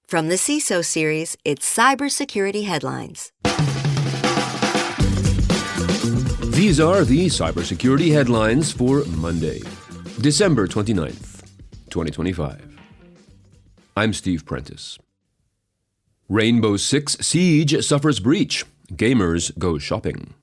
From the CISO series, it's Cybersecurity Headlines. These are the cybersecurity headlines for Monday, December 29th, 2025. I'm Steve Prentice. Rainbow Six Siege suffers breach. Gamers go shopping.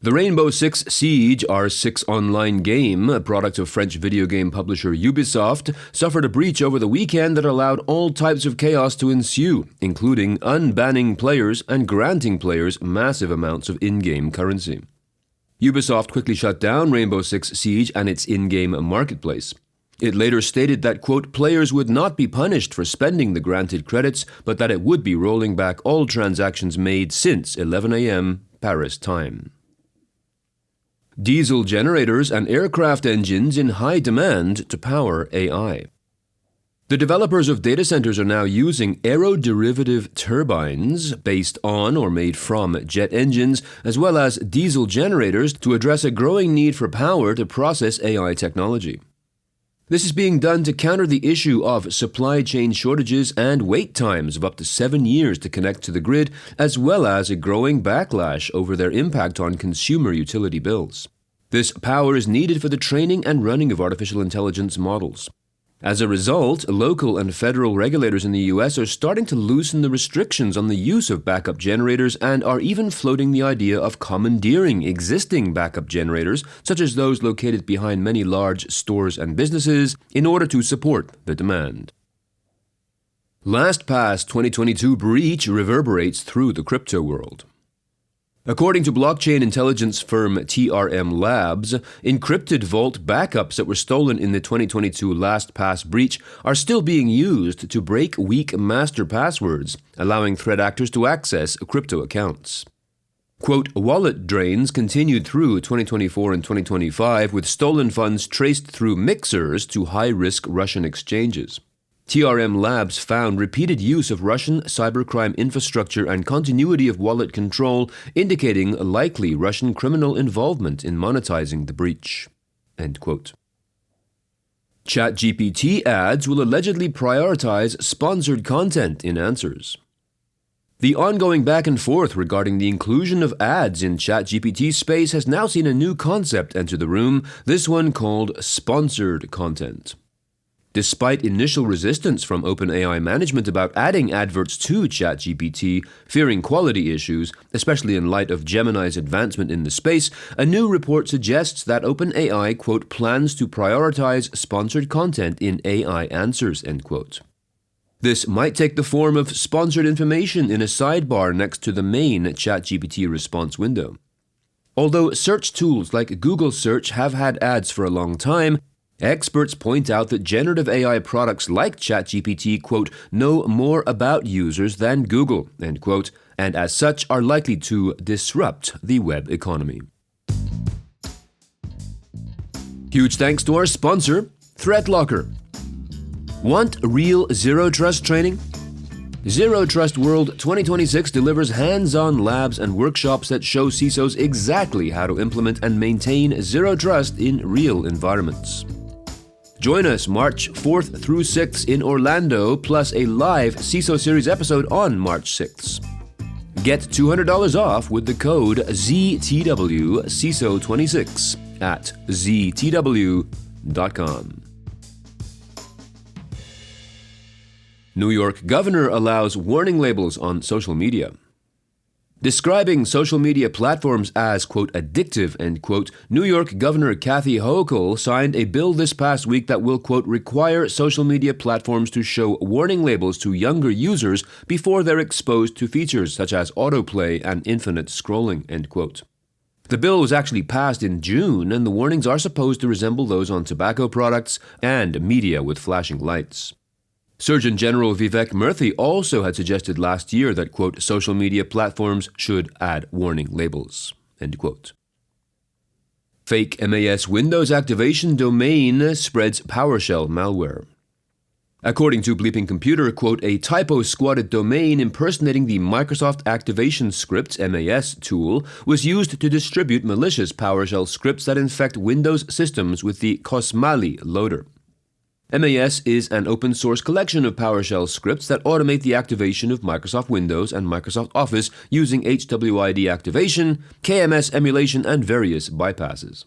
The Rainbow Six Siege R6 online game, a product of French video game publisher Ubisoft, suffered a breach over the weekend that allowed all types of chaos to ensue, including unbanning players and granting players massive amounts of in-game currency. Ubisoft quickly shut down Rainbow Six Siege and its in-game marketplace. It later stated that, quote, players would not be punished for spending the granted credits, but that it would be rolling back all transactions made since 11 a.m. Paris time. Diesel generators and aircraft engines in high demand to power AI. The developers of data centers are now using aeroderivative turbines based on or made from jet engines, as well as diesel generators to address a growing need for power to process AI technology. This is being done to counter the issue of supply chain shortages and wait times of up to 7 years to connect to the grid, as well as a growing backlash over their impact on consumer utility bills. This power is needed for the training and running of artificial intelligence models. As a result, local and federal regulators in the U.S. are starting to loosen the restrictions on the use of backup generators and are even floating the idea of commandeering existing backup generators, such as those located behind many large stores and businesses, in order to support the demand. LastPass 2022 breach reverberates through the crypto world. According to blockchain intelligence firm TRM Labs, encrypted vault backups that were stolen in the 2022 LastPass breach are still being used to break weak master passwords, allowing threat actors to access crypto accounts. Quote, wallet drains continued through 2024 and 2025 with stolen funds traced through mixers to high-risk Russian exchanges. TRM Labs found repeated use of Russian cybercrime infrastructure and continuity of wallet control, indicating likely Russian criminal involvement in monetizing the breach. End quote. ChatGPT ads will allegedly prioritize sponsored content in answers. The ongoing back and forth regarding the inclusion of ads in ChatGPT space has now seen a new concept enter the room, this one called sponsored content. Despite initial resistance from OpenAI management about adding adverts to ChatGPT, fearing quality issues, especially in light of Gemini's advancement in the space, a new report suggests that OpenAI, quote, plans to prioritize sponsored content in AI answers, end quote. This might take the form of sponsored information in a sidebar next to the main ChatGPT response window. Although search tools like Google Search have had ads for a long time, experts point out that generative AI products like ChatGPT, quote, know more about users than Google, end quote, and as such are likely to disrupt the web economy. Huge thanks to our sponsor, ThreatLocker. Want real Zero Trust training? Zero Trust World 2026 delivers hands-on labs and workshops that show CISOs exactly how to implement and maintain Zero Trust in real environments. Join us March 4th through 6th in Orlando, plus a live CISO Series episode on March 6th. Get $200 off with the code ZTWCISO26 at ztw.com. New York governor allows warning labels on social media. Describing social media platforms as, quote, addictive, end quote, New York Governor Kathy Hochul signed a bill this past week that will, quote, require social media platforms to show warning labels to younger users before they're exposed to features such as autoplay and infinite scrolling, end quote. The bill was actually passed in June, and the warnings are supposed to resemble those on tobacco products and media with flashing lights. Surgeon General Vivek Murthy also had suggested last year that, quote, social media platforms should add warning labels, end quote. Fake MAS Windows activation domain spreads PowerShell malware. According to Bleeping Computer, quote, a typo-squatted domain impersonating the Microsoft Activation Scripts MAS tool was used to distribute malicious PowerShell scripts that infect Windows systems with the Kosmali loader. MAS is an open-source collection of PowerShell scripts that automate the activation of Microsoft Windows and Microsoft Office using HWID activation, KMS emulation, and various bypasses.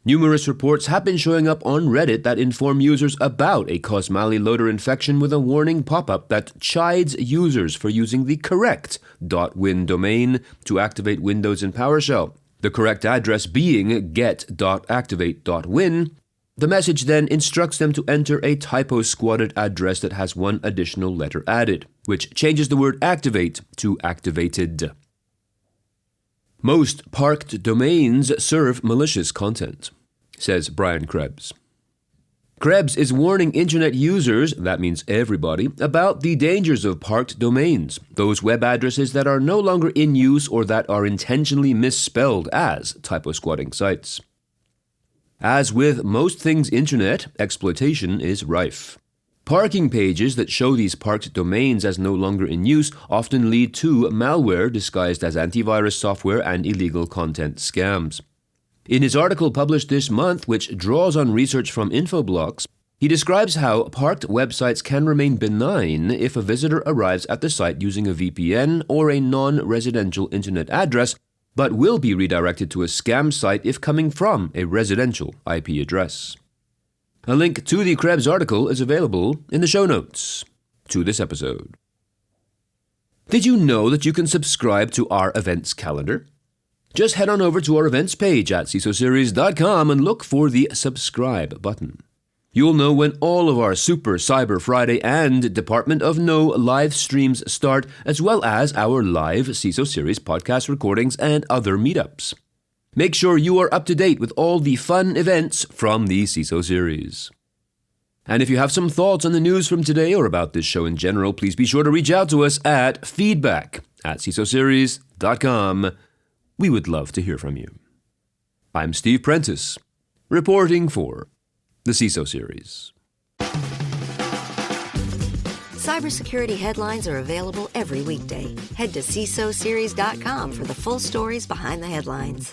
Numerous reports have been showing up on Reddit that inform users about a Cosmali loader infection with a warning pop-up that chides users for using the correct .win domain to activate Windows in PowerShell, the correct address being get.activate.win. The message then instructs them to enter a typo-squatted address that has one additional letter added, which changes the word activate to activated. Most parked domains serve malicious content, says Brian Krebs. Krebs is warning internet users, that means everybody, about the dangers of parked domains, those web addresses that are no longer in use or that are intentionally misspelled as typo-squatting sites. As with most things internet, exploitation is rife. Parking pages that show these parked domains as no longer in use often lead to malware disguised as antivirus software and illegal content scams. In his article published this month, which draws on research from Infoblox, he describes how parked websites can remain benign if a visitor arrives at the site using a VPN or a non-residential internet address, but will be redirected to a scam site if coming from a residential IP address. A link to the Krebs article is available in the show notes to this episode. Did you know that you can subscribe to our events calendar? Just head on over to our events page at CISOseries.com and look for the subscribe button. You'll know when all of our Super Cyber Friday and Department of No live streams start, as well as our live CISO Series podcast recordings and other meetups. Make sure you are up to date with all the fun events from the CISO Series. And if you have some thoughts on the news from today or about this show in general, please be sure to reach out to us at feedback@CISOseries.com. We would love to hear from you. I'm Steve Prentice, reporting for the CISO Series. Cybersecurity headlines are available every weekday. Head to CISOseries.com for the full stories behind the headlines.